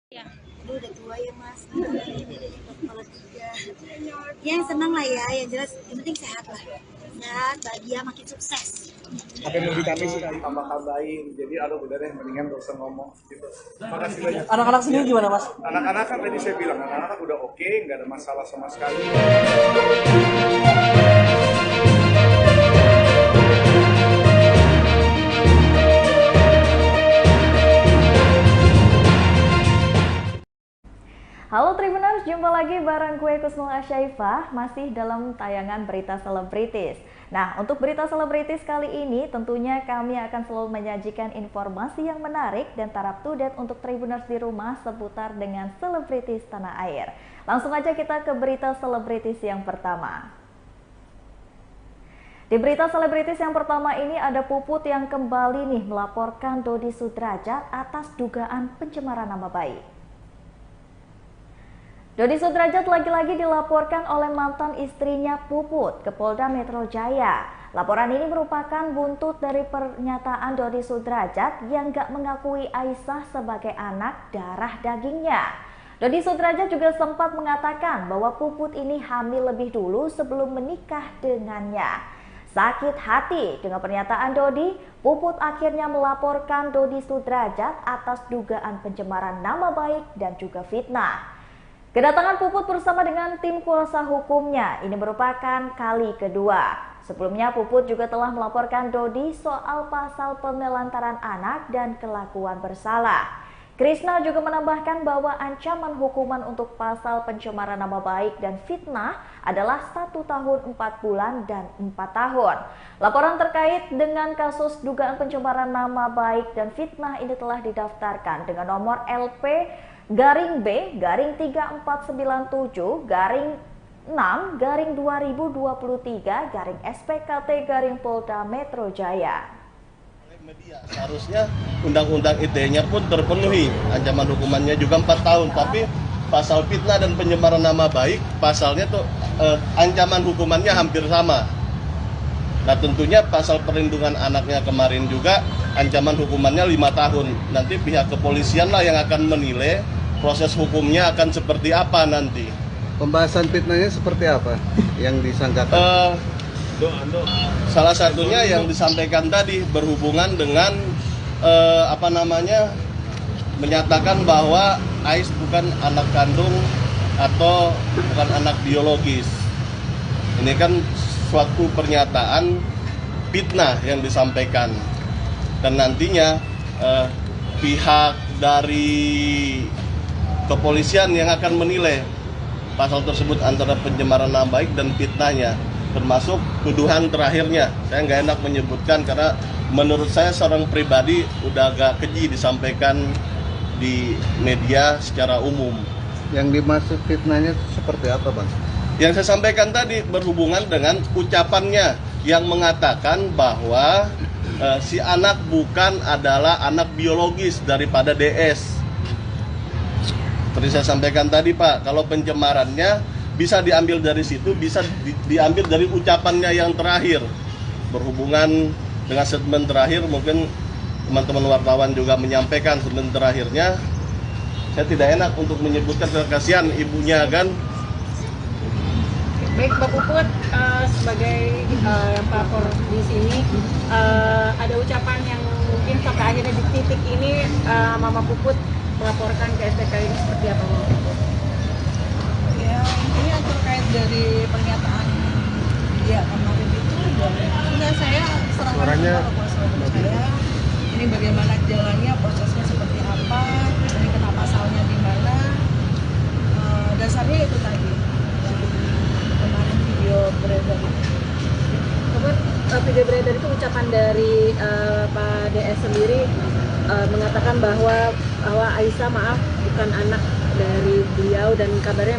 Ya, aduh udah tua ya mas, ini udah kepala tiga. Ya senang lah ya, yang jelas yang penting sehat lah. Sehat, bahagia, makin sukses. Apa yang mau ditambah sih kali tambah-tambahin, jadi aduh udah deh mendingan gak usah ngomong gitu. Makasih banyak. Anak-anak sendiri gimana mas? Anak-anak kan tadi saya bilang anak-anak udah oke, nggak ada masalah sama sekali. Halo Tribuners, jumpa lagi bareng gue Kusnul Asyaifah, masih dalam tayangan Berita Selebritis. Nah, untuk Berita Selebritis kali ini tentunya kami akan selalu menyajikan informasi yang menarik dan taraf to date untuk Tribuners di rumah seputar dengan selebritis tanah air. Langsung aja kita ke Berita Selebritis yang pertama. Di Berita Selebritis yang pertama ini ada Puput yang kembali nih melaporkan Dodi Sudrajat atas dugaan pencemaran nama baik. Dodi Sudrajat lagi-lagi dilaporkan oleh mantan istrinya Puput ke Polda Metro Jaya. Laporan ini merupakan buntut dari pernyataan Dodi Sudrajat yang gak mengakui Aisyah sebagai anak darah dagingnya. Dodi Sudrajat juga sempat mengatakan bahwa Puput ini hamil lebih dulu sebelum menikah dengannya. Sakit hati dengan pernyataan Dodi, Puput akhirnya melaporkan Dodi Sudrajat atas dugaan pencemaran nama baik dan juga fitnah. Kedatangan Puput bersama dengan tim kuasa hukumnya ini merupakan kali kedua. Sebelumnya Puput juga telah melaporkan Dodi soal pasal penelantaran anak dan kelakuan bersalah. Krishna juga menambahkan bahwa ancaman hukuman untuk pasal pencemaran nama baik dan fitnah adalah 1 tahun 4 bulan dan 4 tahun. Laporan terkait dengan kasus dugaan pencemaran nama baik dan fitnah ini telah didaftarkan dengan nomor LP garing B garing 3497 garing 6 garing 2023 garing SPKT garing Polda Metro Jaya. Media seharusnya undang-undang ITE-nya pun terpenuhi, ancaman hukumannya juga 4 tahun, tapi pasal fitnah dan pencemaran nama baik pasalnya tuh ancaman hukumannya hampir sama. Nah tentunya pasal perlindungan anaknya kemarin juga ancaman hukumannya 5 tahun. Nanti pihak kepolisian lah yang akan menilai proses hukumnya akan seperti apa nanti. Pembahasan fitnahnya seperti apa yang disangkakan? Salah satunya yang disampaikan tadi berhubungan dengan menyatakan bahwa Ais bukan anak kandung atau bukan anak biologis. Ini kan suatu pernyataan fitnah yang disampaikan, dan nantinya pihak dari kepolisian yang akan menilai pasal tersebut antara pencemaran nama baik dan fitnahnya, termasuk tuduhan terakhirnya. Saya nggak enak menyebutkan karena menurut saya seorang pribadi udah agak keji disampaikan di media secara umum. Yang dimaksud fitnahnya seperti apa, Bang? Yang saya sampaikan tadi berhubungan dengan ucapannya yang mengatakan bahwa si anak bukan adalah anak biologis daripada DS. Seperti saya sampaikan tadi Pak, kalau pencemarannya bisa diambil dari situ, bisa diambil dari ucapannya yang terakhir. Berhubungan dengan statement terakhir, mungkin teman-teman wartawan juga menyampaikan statement terakhirnya. Saya tidak enak untuk menyebutkan, kasihan ibunya kan. Baik Mbak Puput, sebagai yang pelapor di sini, ada ucapan yang mungkin sampai akhirnya di titik ini Mama Puput melaporkan ke SPK ini seperti apa Mama Puput? Ya, intinya terkait dari pernyataan dia kemarin itu, enggak, saya serahkan kepada kuasa hukum saya. Ini bagaimana jalannya, prosesnya seperti apa, ini kena pasalnya di mana, dasarnya itu tadi yang kemarin video beredar itu. Puput, video beredar itu ucapan dari Pak DS sendiri mengatakan bahwa Aisyah bukan anak dari beliau, dan kabarnya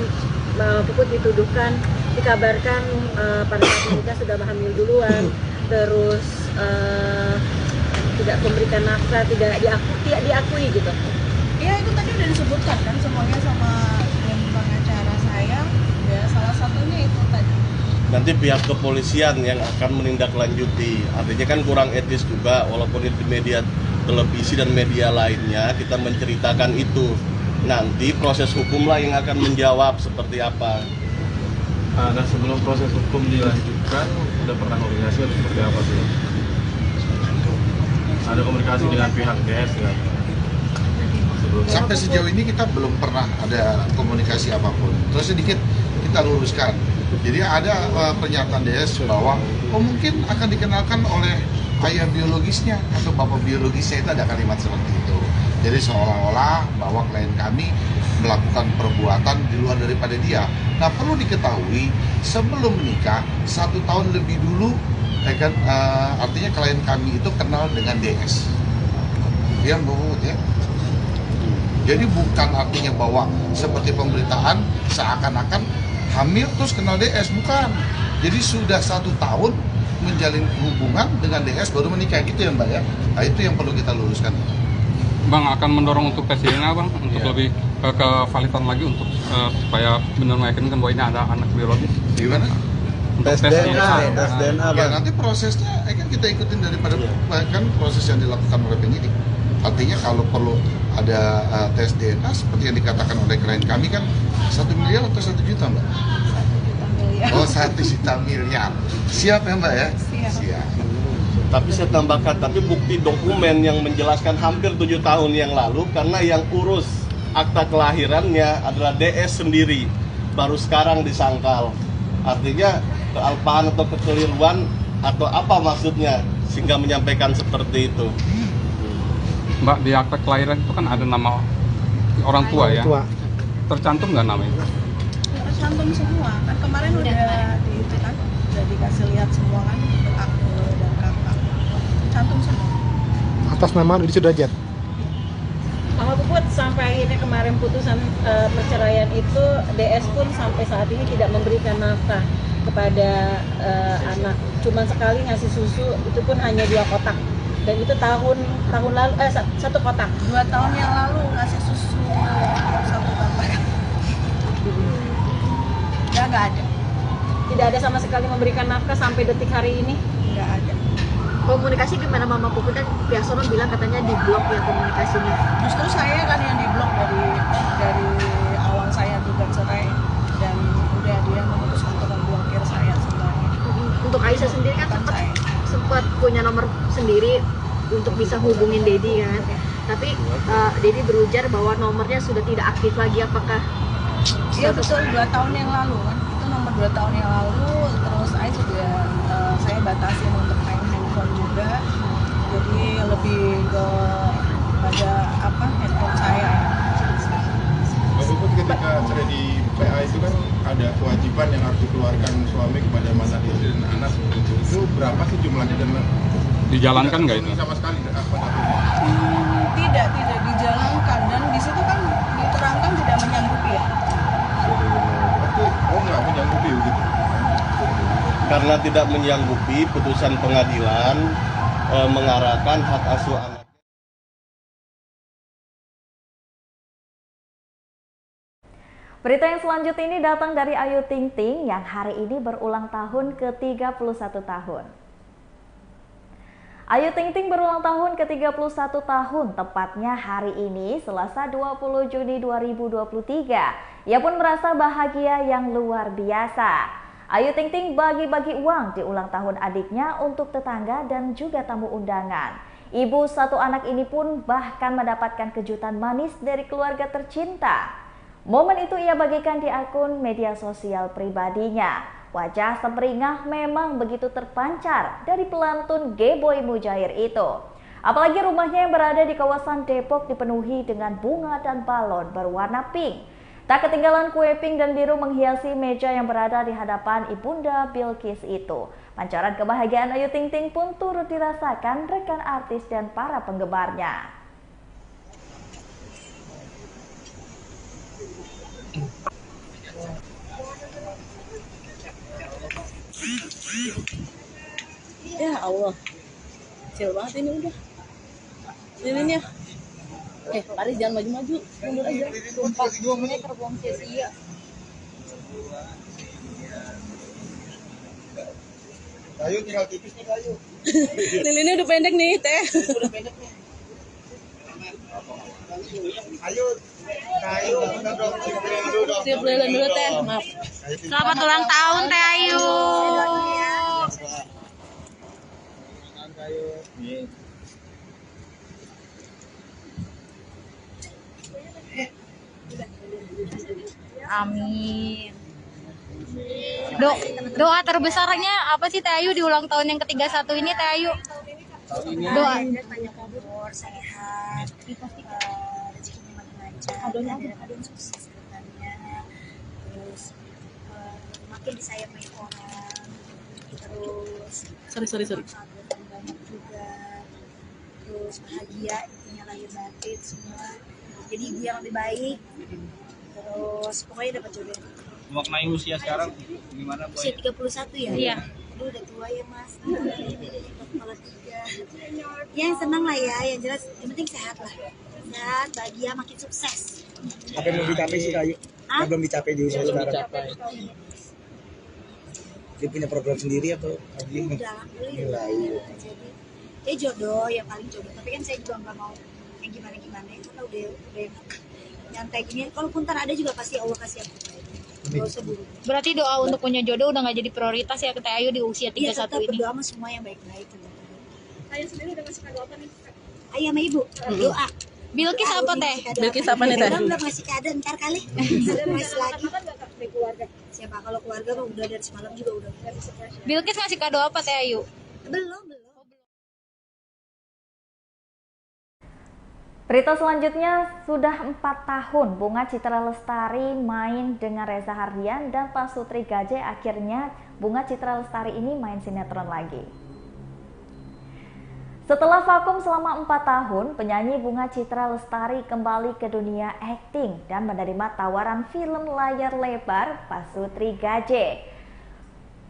Puput dikabarkan pada saat menikah sudah hamil duluan, terus tidak memberikan nafkah, tidak diakui gitu. Ya itu tadi udah disebutkan kan semuanya sama yang pengacara saya, ya salah satunya itu tadi. Nanti pihak kepolisian yang akan menindaklanjuti. Artinya kan kurang etis juga, walaupun di media televisi dan media lainnya kita menceritakan itu. nanti proses hukumlah yang akan menjawab seperti apa. Nah, sebelum proses hukum dilanjutkan, udah pernah komunikasi atau seperti apa sih? Ada komunikasi dengan pihak DS nggak? Sampai sejauh ini kita belum pernah ada komunikasi apapun. Terus sedikit kita luruskan. Jadi ada pernyataan DS bahwa mungkin akan dikenalkan oleh ayah biologisnya atau bapak biologisnya, itu ada kalimat seperti itu. Jadi seolah-olah bahwa klien kami melakukan perbuatan di luar daripada dia. Nah, perlu diketahui sebelum menikah 1 tahun lebih dulu, ya kan, artinya klien kami itu kenal dengan DS. Yang bahwa ya. Jadi bukan artinya bahwa seperti pemberitaan seakan-akan hamil terus kenal DS, bukan. Jadi sudah 1 tahun menjalin hubungan dengan DS baru menikah, gitu ya Mbak ya. Nah, itu yang perlu kita luruskan. Bang akan mendorong untuk tes DNA Bang, untuk lebih kevalidan lagi untuk supaya benar meyakinkan bahwa ini ada anak biologis. Gimana? Tes DNA, tes DNA Ya, Bang. nanti prosesnya kan kita ikutin daripada kan proses yang dilakukan oleh penyidik. Artinya kalau perlu ada tes DNA seperti yang dikatakan oleh klien kami kan 1 miliar atau 1 juta Mbak? Oh, 1 juta miliar. Siap ya Mbak ya? Siap. Tapi saya tambahkan, tapi bukti dokumen yang menjelaskan hampir 7 tahun yang lalu, karena yang urus akta kelahirannya adalah DS sendiri, baru sekarang disangkal. Artinya kealpaan atau kekeliruan atau apa maksudnya sehingga menyampaikan seperti itu. Mbak, di akta kelahiran itu kan ada nama orang tua ya? Tercantum nggak nama itu? Tercantum semua, kan kemarin udah itu kan, udah dikasih lihat semua kan, akte dan kakak. Tercantum semua. Atas nama Dodi Sudrajat. Mama Puput, sampai akhirnya kemarin putusan perceraian itu, DS pun sampai saat ini tidak memberikan nafkah kepada anak. Cuman sekali ngasih susu, itu pun hanya 2 kotak. Dan itu tahun lalu 1 kotak. 2 tahun yang lalu ngasih susu 1 kotak. Nggak ada. Tidak ada sama sekali memberikan nafkah sampai detik hari ini. Nggak ada. Komunikasi gimana Mama Puput? Kan pihak sono bilang katanya di blok ya komunikasinya. Justru saya kan yang diblok dari awal saya juga cerai, dan udah dia memutuskan untuk memblokir saya sebenarnya. Untuk Aisyah sendiri kan sempat punya nomor sendiri untuk bisa hubungin Dedi kan. Tapi Dedi berujar bahwa nomornya sudah tidak aktif lagi. Apakah? Iya betul, 2 tahun yang lalu kan. Itu nomor 2 tahun yang lalu. Terus saya juga saya batasin untuk main handphone juga. Jadi lebih ke pada handphone saya. Walaupun ketika cerai di PA itu kan ada kewajiban yang harus dikeluarkan suami kepada mantan istri dan anak. Itu berapa sih jumlahnya dan dijalankan nggak itu? Sama sekali Tidak dijalankan, dan di situ kan diterangkan tidak menyanggupi ya. Nggak menyanggupi begitu. Karena tidak menyanggupi, putusan pengadilan mengarahkan hak asuh anak. Berita yang selanjutnya ini datang dari Ayu Ting Ting yang hari ini berulang tahun ke-31 tahun. Ayu Ting Ting berulang tahun ke-31 tahun, tepatnya hari ini, Selasa 20 Juni 2023. Ia pun merasa bahagia yang luar biasa. Ayu Ting Ting bagi-bagi uang di ulang tahun adiknya untuk tetangga dan juga tamu undangan. Ibu 1 anak ini pun bahkan mendapatkan kejutan manis dari keluarga tercinta. Momen itu ia bagikan di akun media sosial pribadinya. Wajah semeringah memang begitu terpancar dari pelantun G-Boy mujair itu. Apalagi rumahnya yang berada di kawasan Depok dipenuhi dengan bunga dan balon berwarna pink. Tak ketinggalan kue pink dan biru menghiasi meja yang berada di hadapan Ibunda Bilqis itu. Pancaran kebahagiaan Ayu Ting Ting pun turut dirasakan rekan artis dan para penggemarnya. Ya Allah, kecil banget ini udah. Lilinnya. Paris jangan maju-maju, mundur aja. 2 meter buang sia-sia. Ayo tinggal tipis nih Ayu. Lilinnya udah pendek nih, Teh. Udah pendek nih. Ayo Siap lilin dulu teh, maaf. Selamat ulang tahun Teh Ayu. Amin. Doa terbesarnya apa sih Teh Ayu di ulang tahun yang ke-31 ini Teh Ayu? Doa. Banyak umur, sehat, rezekinya makin lancar, dan sukses ke depannya. Terus makin disayang banyak orang. Terus Sorry. banyak juga. Terus bahagia, intinya lahir batin semua. Jadi ibu yang lebih baik. Terus pokoknya dapat jodoh. Maknai usia sekarang gimana Boy? Usia 31 ya? Iya. Aduh udah tua ya mas. Kepala 3. Ya senang lah ya, yang jelas yang penting sehat lah. Sehat, bahagia, makin sukses. Apa yang belum dicapai sih Kayu? Yang belum dicapai di usia sekarang? Dia punya program sendiri atau gimana? Udah alhamdulillah. Jadi ya jodoh, ya paling jodoh. Tapi kan saya juga nggak mau yang gimana-gimana ya, karena udah enak. Nyantai gini, kalaupun ntar ada juga pasti Allah kasih yang terbaik. Gak usah buru. Berarti doa untuk punya jodoh udah nggak jadi prioritas ya Teh Ayu di usia 31 Iya, tetap ini. berdoa sama semua yang baik-baik. Saya sendiri udah ngasih kado apa nih? Ayah sama ibu, doa. Bilkis apa Teh? Bilkis apa nih Teh? Belum ngasih kado, ntar kali. Ngasih lagi. Siapa kalau keluarga mah udah dari semalam juga udah. Bilkis ngasih kado apa Teh Ayu? Belum. Berita selanjutnya, sudah 4 tahun Bunga Citra Lestari main dengan Reza Hardian dan Pasutri Gaje. Akhirnya Bunga Citra Lestari ini main sinetron lagi. Setelah vakum selama 4 tahun, penyanyi Bunga Citra Lestari kembali ke dunia akting dan menerima tawaran film layar lebar Pasutri Gaje.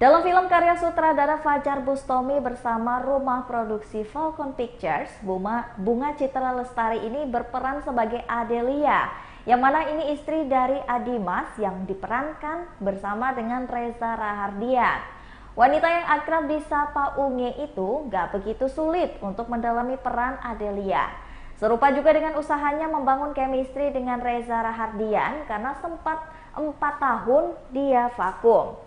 Dalam film karya sutradara Fajar Bustomi bersama rumah produksi Falcon Pictures, Bunga Citra Lestari ini berperan sebagai Adelia, yang mana ini istri dari Adimas yang diperankan bersama dengan Reza Rahardian. Wanita yang akrab disapa Unge itu gak begitu sulit untuk mendalami peran Adelia. Serupa juga dengan usahanya membangun chemistry dengan Reza Rahardian karena sempat 4 tahun dia vakum.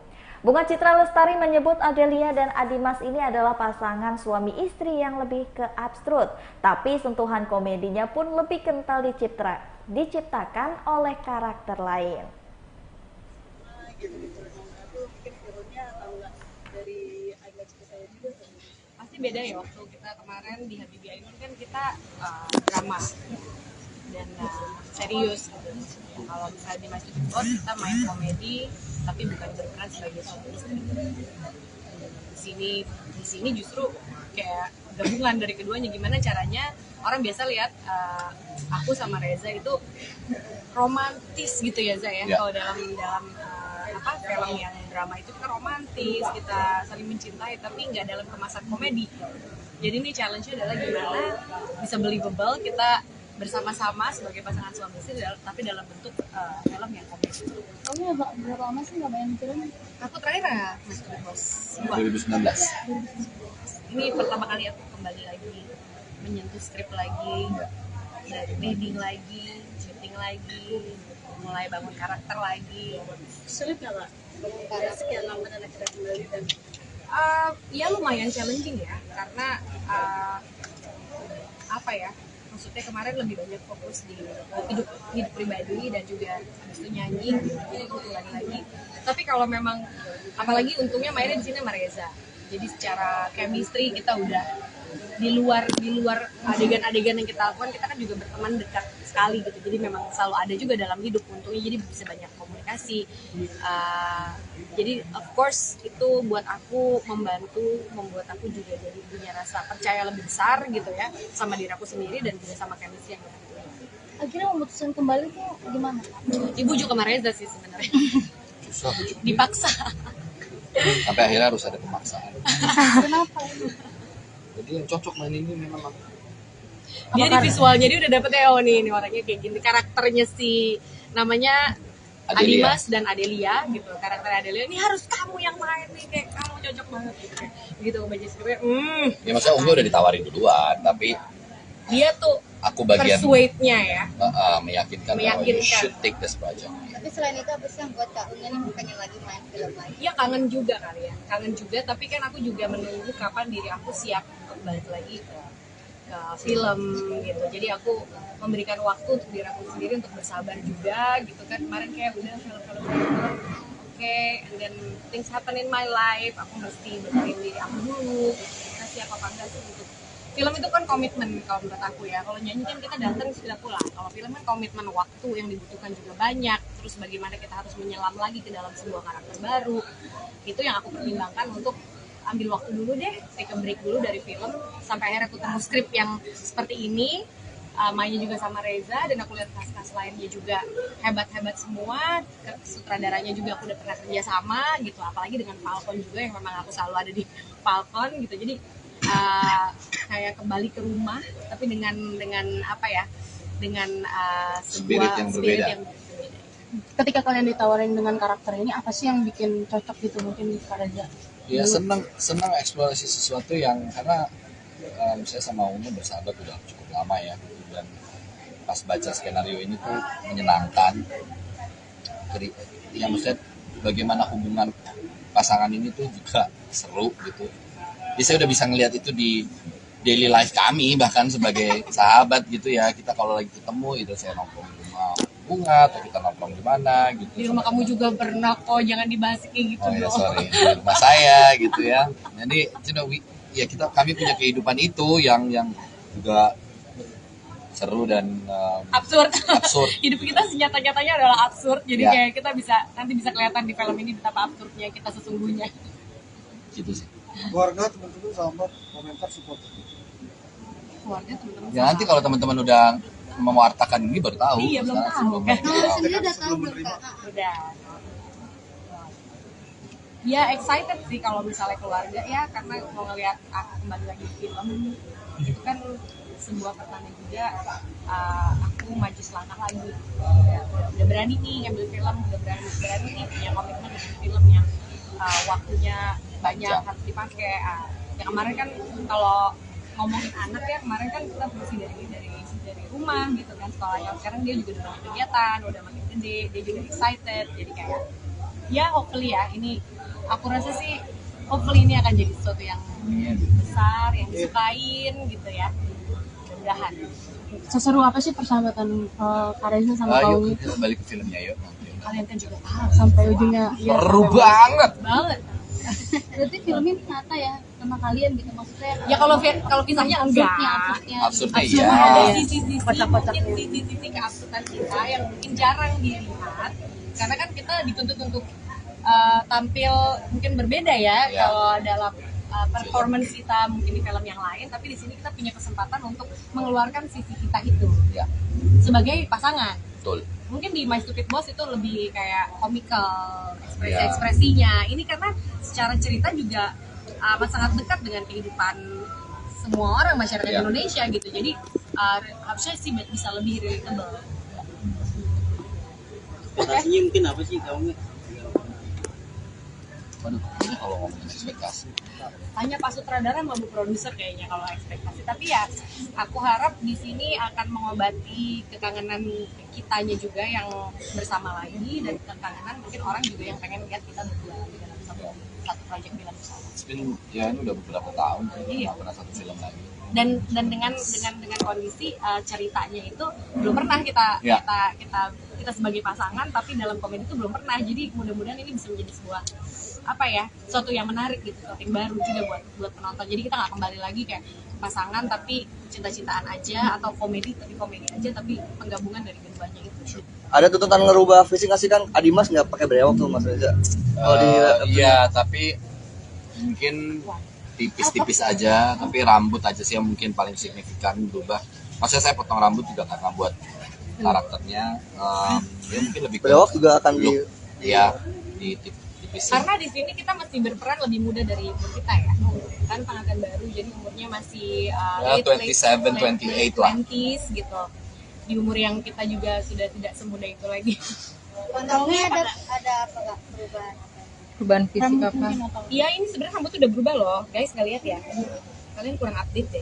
Bunga Citra Lestari menyebut Adelia dan Adimas ini adalah pasangan suami istri yang lebih ke abstrut, tapi sentuhan komedinya pun lebih kental diciptakan oleh karakter lain. Pasti beda ya, waktu kita kemarin di Habibie Ainun kan kita drama dan serius gitu. Kalau misalnya di Masjid Bos kita main komedi tapi bukan berperan sebagai suami istri. Di sini justru kayak gabungan dari keduanya. Gimana caranya orang biasa lihat aku sama Reza itu romantis gitu ya Zah ya. Kalau dalam film yang drama itu kita romantis, kita saling mencintai tapi nggak dalam kemasan komedi. Jadi ini challenge-nya adalah gimana bisa believable kita bersama-sama sebagai pasangan suami istri tapi dalam bentuk film yang komedi. Kamu berapa lama sih nggak main film? Aku terakhir ya masuk ke Bos 2019. Ini pertama kali aku kembali lagi menyentuh skrip lagi, reading lagi, syuting lagi, mulai bangun karakter lagi. Sulit nggak Pak? Karena sekian lama dan akhirnya kembali dan ya lumayan challenging ya karena maksudnya kemarin lebih banyak fokus di hidup pribadi dan juga habis itu nyanyi jadi lagi. Tapi kalau memang apalagi untungnya mainnya di sini sama Reza. Jadi secara chemistry kita udah di luar adegan-adegan yang kita lakukan kita kan juga berteman dekat sekali gitu. Jadi memang selalu ada juga dalam hidup untungnya jadi bisa banyak komunikasi. Jadi of course itu buat aku membuat aku juga jadi punya rasa percaya lebih besar gitu ya sama diri aku sendiri dan juga sama chemistry yang ada. Akhirnya memutuskan kembali tuh gimana? Dibujuk sama Reza sih sebenarnya. Dipaksa. Sampai akhirnya harus ada pemaksaan. Kenapa? Jadi yang cocok main ini memang dia di visualnya dia udah dapet ini orangnya kayak gini, karakternya si namanya Adimas dan Adelia gitu, karakter Adelia ini harus kamu yang main nih, kayak kamu cocok banget gitu baca skripnya. Ya maksudnya Unge udah ditawarin duluan tapi dia tuh aku bagian persuade-nya ya. Meyakinkan bahwa you should take this project. Tapi selain itu apa sih yang buat Kak Unya nih pengen lagi main film lagi? Ya kangen juga kali ya, kangen juga. Tapi kan aku juga menunggu kapan diri aku siap balik lagi ke film gitu. Jadi aku memberikan waktu untuk diri aku sendiri untuk bersabar juga gitu kan. Kemarin kayak udah film-film oke, and then things happen in my life. Aku mesti benerin diri aku dulu. Kita siap apa enggak sih untuk film itu kan komitmen kalau menurut aku ya. Kalau nyanyi kan kita datang sudah pulang. Kalau film kan komitmen waktu yang dibutuhkan juga banyak. Terus bagaimana kita harus menyelam lagi ke dalam sebuah karakter baru. Itu yang aku pertimbangkan untuk ambil waktu dulu deh, take a break dulu dari film sampai akhirnya aku ketemu skrip yang seperti ini. Mainnya juga sama Reza dan aku lihat cast lainnya juga hebat-hebat semua. Sutradaranya juga aku udah pernah kerja sama gitu. Apalagi dengan Falcon juga yang memang aku selalu ada di Falcon gitu. Jadi kayak kembali ke rumah tapi dengan apa ya, dengan sebuah spirit yang berbeda. Ketika kalian ditawarin dengan karakter ini, apa sih yang bikin cocok gitu mungkin Kak Reza? Ya senang eksplorasi sesuatu yang karena saya sama Umi bersahabat udah cukup lama ya, dan pas baca skenario ini tuh menyenangkan. Ya maksudnya bagaimana hubungan pasangan ini tuh juga seru gitu. Jadi saya udah bisa ngelihat itu di daily life kami, bahkan sebagai sahabat gitu ya. Kita kalau lagi ketemu itu saya nongkrong di rumah Bunga atau kita nongkrong di mana gitu. Di rumah kamu juga pernah kok, jangan dibahas kayak gitu dong. Oh ya sorry, di rumah saya gitu ya. Jadi ya kami punya kehidupan itu yang juga seru dan absurd. Hidup kita senyata-nyatanya adalah absurd. Jadi kayak kita nanti bisa kelihatan di film ini betapa absurdnya kita sesungguhnya. Gitu sih. Keluarga, teman-teman, sahabat, komentar, support. Keluarga, teman-teman. Ya nanti kalau teman-teman udah mewartakan ini baru tahu. Iya, belum tahu. Kamu sendiri udah tahu belum Kak? Udah. Ya excited sih kalau misalnya keluarga ya, karena mau ngelihat aku kembali lagi di film itu kan sebuah pertanda juga. Aku maju selangkah lagi. Udah berani nih ngambil film, udah berani nih punya komitmen dengan film yang waktunya banyak harus dipakai. Ya kemarin kan kalau ngomongin anak ya, kemarin kan kita masih dari rumah gitu kan sekolahnya. Sekarang dia juga udah banyak kegiatan, udah makin gede, dia juga excited. Jadi kayak ya hopefully ya ini aku rasa sih hopefully ini akan jadi sesuatu yang besar, yang disukain gitu ya. Mudah-mudahan. Seseru apa sih persahabatan Kak Reza sama Kak Umi? Yuk kita balik ke filmnya yuk. Kalian kan juga tahu sampai ujungnya. Seru banget. Berarti film ini nyata ya sama kalian gitu maksudnya? Ya kalau kisahnya enggak. Absurdnya iya. Ada sisi keabsurdan kita yang mungkin jarang dilihat karena kan kita dituntut untuk tampil mungkin berbeda ya. Kalau dalam performance kita mungkin di film yang lain, tapi di sini kita punya kesempatan untuk mengeluarkan sisi kita itu sebagai pasangan. Betul. Mungkin di My Stupid Boss itu lebih kayak komikal ekspresinya. Ini karena secara cerita juga sangat dekat dengan kehidupan semua orang masyarakat Indonesia gitu. Jadi harusnya sih bisa lebih relatable. Ekspektasinya mungkin apa sih kamu? Waduh, kalau ngomongin ekspektasi. Tanya Pak Sutradara sama Bu Produser kayaknya kalau ekspektasi. Tapi ya aku harap di sini akan mengobati kekangenan kitanya juga yang bersama lagi, dan kekangenan mungkin orang juga yang pengen lihat kita berdua lagi dalam satu proyek film bersama. Ya ini udah beberapa tahun nggak pernah satu film lagi. Dan dengan kondisi ceritanya itu belum pernah kita sebagai pasangan, tapi dalam komedi itu belum pernah. Jadi mudah-mudahan ini bisa menjadi sebuah sesuatu yang menarik gitu, sesuatu yang baru juga buat penonton. Jadi kita nggak kembali lagi kayak pasangan tapi cinta-cintaan aja, atau komedi aja tapi penggabungan dari keduanya itu. Ada tuntutan ngerubah visi nggak sih kan? Adimas nggak pakai brewok tuh Mas Reza? Iya, tapi mungkin tipis-tipis aja, tapi rambut aja sih yang mungkin paling signifikan berubah. Maksudnya saya potong rambut juga karena buat karakternya. Ya mungkin lebih brewok juga akan di karena di sini kita mesti berperan lebih muda dari umur kita ya, kan pengantin baru, jadi umurnya masih 27, 28 lah, 20s gitu, di umur yang kita juga sudah tidak semuda itu lagi. Kontrolnya ada apa nggak perubahan fisik apa? Iya, ini sebenarnya rambut udah berubah loh guys, nggak lihat ya? Kalian kurang update deh.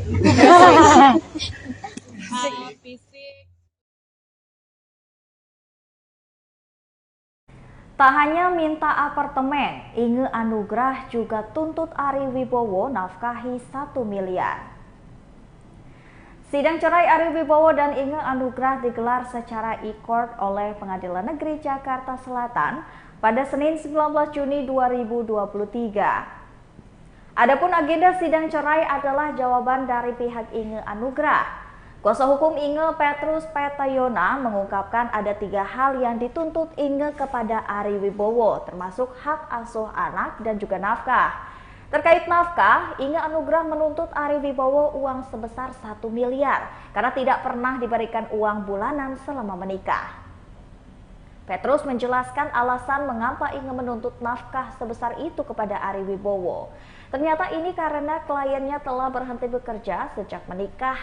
Tak hanya minta apartemen, Inge Anugrah juga tuntut Ari Wibowo nafkahi 1 miliar. Sidang cerai Ari Wibowo dan Inge Anugrah digelar secara e-court oleh Pengadilan Negeri Jakarta Selatan pada Senin 19 Juni 2023. Adapun agenda sidang cerai adalah jawaban dari pihak Inge Anugrah. Kuasa hukum Inge, Petrus Petayona, mengungkapkan ada 3 hal yang dituntut Inge kepada Ari Wibowo, termasuk hak asuh anak dan juga nafkah. Terkait nafkah, Inge Anugrah menuntut Ari Wibowo uang sebesar 1 miliar karena tidak pernah diberikan uang bulanan selama menikah. Petrus menjelaskan alasan mengapa Inge menuntut nafkah sebesar itu kepada Ari Wibowo. Ternyata ini karena kliennya telah berhenti bekerja sejak menikah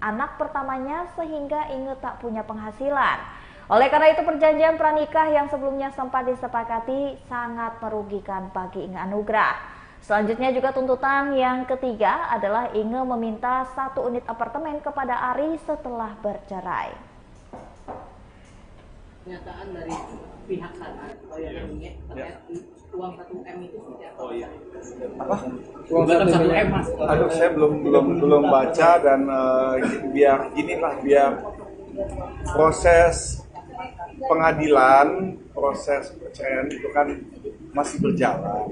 anak pertamanya sehingga Inge tak punya penghasilan. Oleh karena itu perjanjian pranikah yang sebelumnya sempat disepakati sangat merugikan bagi Inge Anugrah. Selanjutnya juga tuntutan yang ketiga adalah Inge meminta 1 unit apartemen kepada Ari setelah bercerai. Pernyataan dari pihak sana terkait uang 1M itu seperti apa? Oh iya. Apa? Uang 1M, Mas. Aduh, saya belum baca dan biar proses pengadilan, proses perceraian itu kan masih berjalan.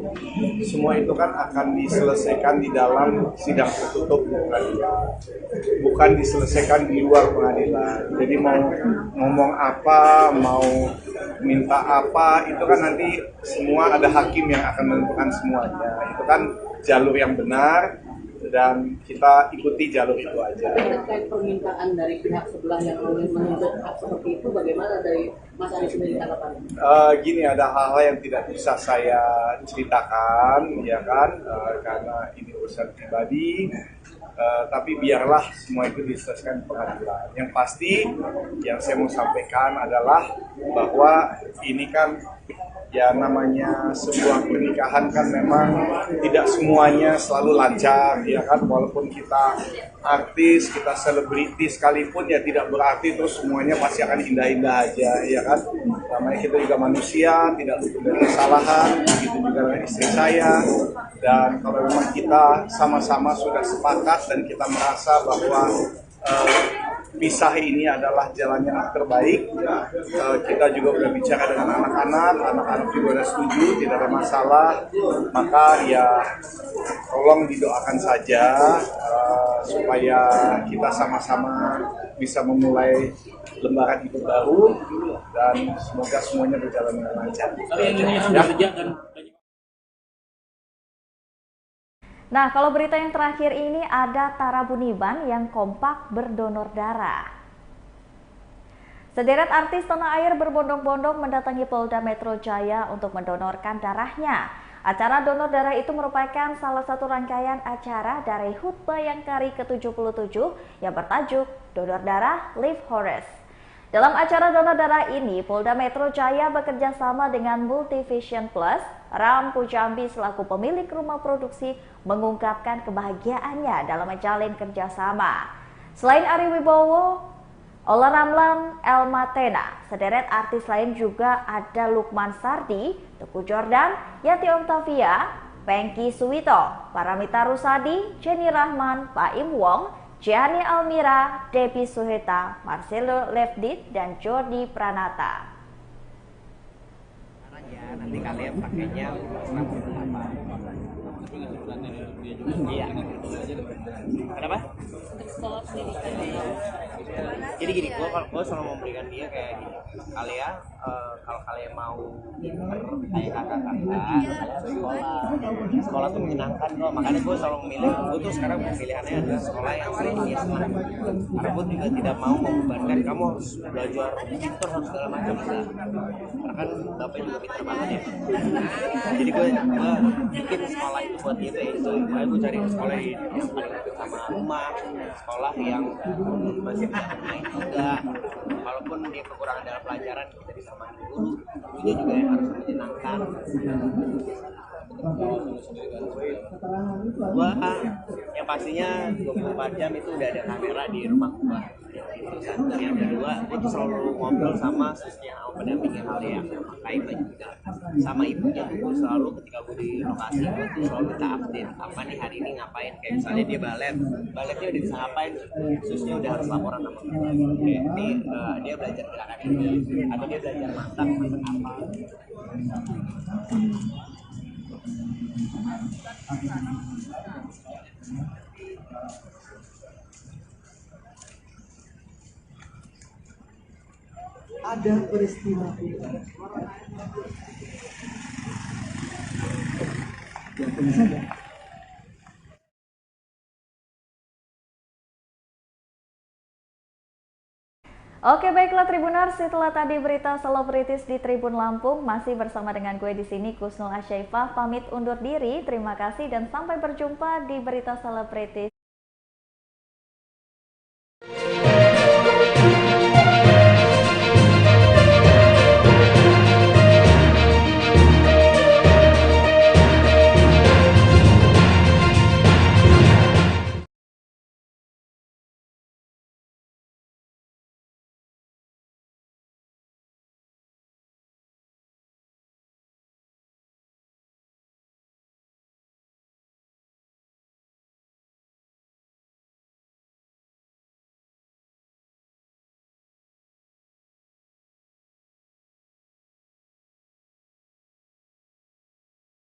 Semua itu kan akan diselesaikan di dalam sidang tertutup pengadilan, bukan diselesaikan di luar pengadilan. Jadi mau ngomong apa, mau minta apa, itu kan nanti semua ada hakim yang akan menentukan semuanya. Itu kan jalur yang benar dan kita ikuti jalur itu aja. Terkait permintaan dari pihak sebelah yang menuntut hak seperti itu, bagaimana dari Mas Ari sendiri tanggapannya? Gini, ada hal-hal yang tidak bisa saya ceritakan, ya kan, karena ini urusan pribadi. Tapi biarlah semua itu diselesaikan pengadilan. Yang pasti, yang saya mau sampaikan adalah bahwa ini kan ya namanya sebuah pernikahan kan memang tidak semuanya selalu lancar, ya kan, walaupun kita artis, kita selebriti sekalipun ya tidak berarti terus semuanya pasti akan indah-indah aja, ya kan. Namanya kita juga manusia, tidak luput dari kesalahan, begitu juga dengan istri saya. Dan kalau memang kita sama-sama sudah sepakat dan kita merasa bahwa pisah ini adalah jalan yang terbaik, kita juga sudah bicara dengan anak-anak juga sudah setuju, tidak ada masalah, maka ya tolong didoakan saja supaya kita sama-sama bisa memulai lembaran hidup baru dan semoga semuanya berjalan dengan lancar. Nah, kalau berita yang terakhir ini ada Tara Buniban yang kompak berdonor darah. Sederet artis tanah air berbondong-bondong mendatangi Polda Metro Jaya untuk mendonorkan darahnya. Acara donor darah itu merupakan salah satu rangkaian acara dari HUT Bayangkari ke-77 yang bertajuk Donor Darah Live Horace. Dalam acara donor darah ini, Polda Metro Jaya bekerja sama dengan Multivision Plus. Ram Pujambi selaku pemilik rumah produksi mengungkapkan kebahagiaannya dalam menjalin kerjasama. Selain Ari Wibowo, Ola Ramlan, Elma Tena, sederet artis lain juga ada Lukman Sardi, Teguh Jordan, Yati Octavia, Pengky Suwito, Paramita Rusadi, Jenny Rahman, Paim Wong, Gianni Almira, Debbie Suheta, Marcelo Levdit, dan Jordi Pranata. Nanti kalian pakainya iya. Kenapa? Jadi gini, gue selalu memberikan dia kayak gini. Kalian kalau kalian mau kayak kakak-kakak sekolah tuh menyenangkan kok. Makanya gue selalu memilih, gue tuh sekarang pilihannya adalah sekolah yang serius. Karena gue juga tidak mau membebankan kamu harus belajar pintar harus segala macam. Karena kan bapak juga pintar banget ya. Jadi gue bikin sekolah itu buat dia itu. Makanya gue cari sekolah yang paling dekat sama rumah, sekolah yang masih main juga. Walaupun dia kekurangan dalam pelajaran, kita bisa mandu guru. Itu juga yang harus menyenangkan. Gua yang pastinya 24 jam itu udah ada kamera di rumah gua. itu satu. Yang kedua, gue tuh selalu ngobrol sama susnya pendampingnya Alia, Kaiba juga sama ibunya tuh. Gue selalu ketika gue di lokasi gue tuh selalu minta update apa nih hari ini ngapain, kayak misalnya dia baletnya udah bisa ngapain, susnya udah harus laporan sama gue kayak ini dia belajar gerakan ini atau dia belajar masak apa. Ada peristiwa saja. Oke, baiklah Tribuners, setelah tadi berita selebritis di Tribun Lampung, masih bersama dengan gue di sini Kusnul Asyaifah, pamit undur diri. Terima kasih dan sampai berjumpa di berita selebritis